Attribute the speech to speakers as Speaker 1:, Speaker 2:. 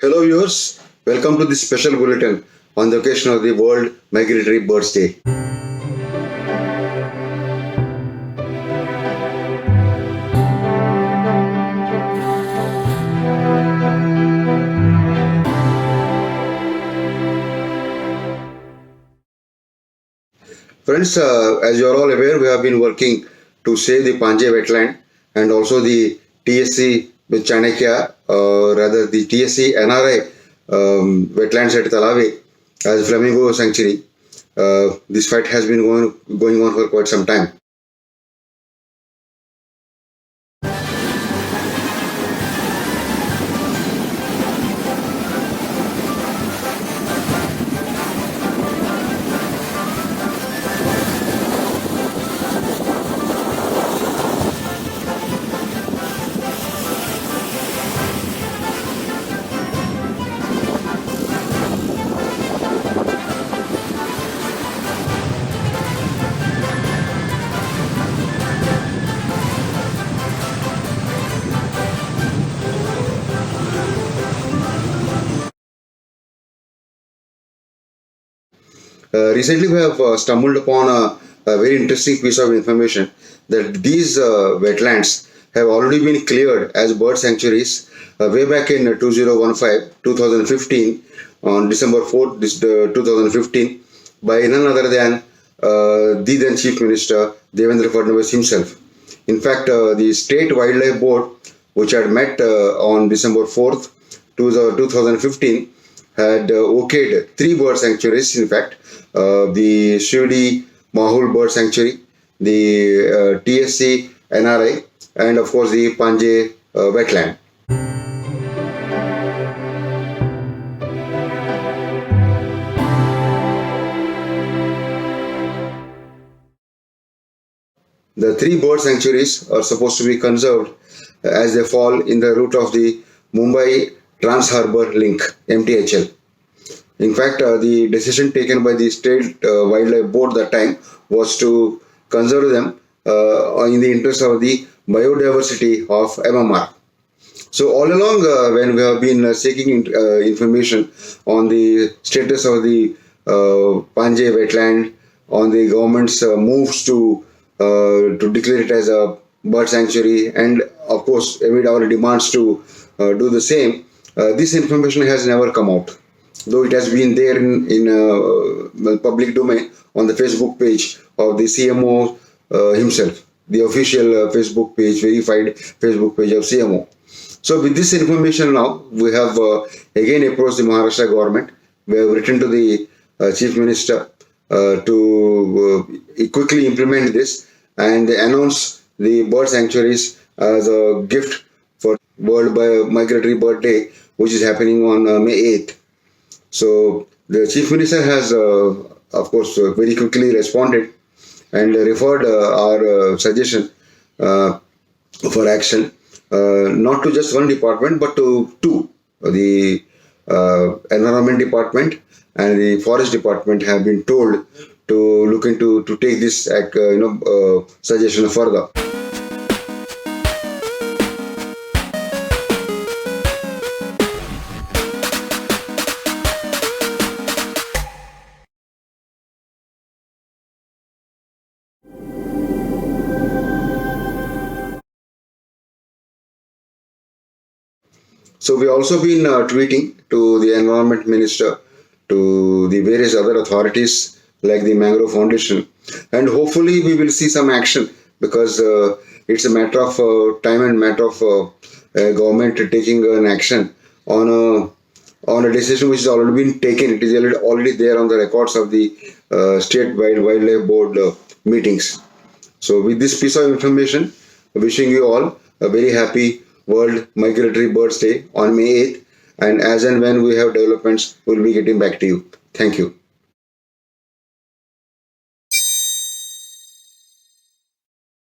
Speaker 1: Hello viewers, welcome to this special bulletin on the occasion of the World Migratory Birds Day. Friends, as you are all aware, we have been working to save the Panje wetland and also the TSC with Chanakya, rather the TSC-NRI wetlands at Talavi as Flamingo Sanctuary. This fight has been going on for quite some time. Recently, we have stumbled upon a very interesting piece of information that these wetlands have already been cleared as bird sanctuaries way back in 2015, on December 4th, 2015, by none other than the then Chief Minister Devendra Fadnavis himself. In fact, the State Wildlife Board, which had met on December 4th, 2015, had okayed 3 bird sanctuaries, in fact, the Shivdi Mahul Bird Sanctuary, the TSC-NRI, and of course the Panje wetland. The 3 bird sanctuaries are supposed to be conserved as they fall in the route of the Mumbai Trans-Harbour Link, MTHL. In fact, the decision taken by the State Wildlife Board that time was to conserve them in the interest of the biodiversity of MMR. So all along, when we have been seeking information on the status of the Panje wetland, on the government's moves to declare it as a bird sanctuary, and of course amid our demands to do the same, this information has never come out, though it has been there in public domain on the Facebook page of the CMO himself, the official Facebook page, verified Facebook page of CMO. So with this information now, we have again approached the Maharashtra government. We have written to the Chief Minister to quickly implement this and announce the bird sanctuaries as a gift for World Migratory Bird Day, which is happening on May 8th. So the Chief Minister has, of course, very quickly responded and referred our suggestion for action, not to just one department, but to 2. The Environment Department and the Forest Department have been told to look into, to take this suggestion further. So we also been tweeting to the Environment Minister, to the various other authorities like the Mangrove Foundation, and hopefully we will see some action, because it's a matter of time and matter of government taking an action on a decision which has already been taken. It is already there on the records of the State Wildlife Board meetings. So with this piece of information, wishing you all a very happy World Migratory Birds Day on May 8th, and as and when we have developments, we'll be getting back to you. Thank you.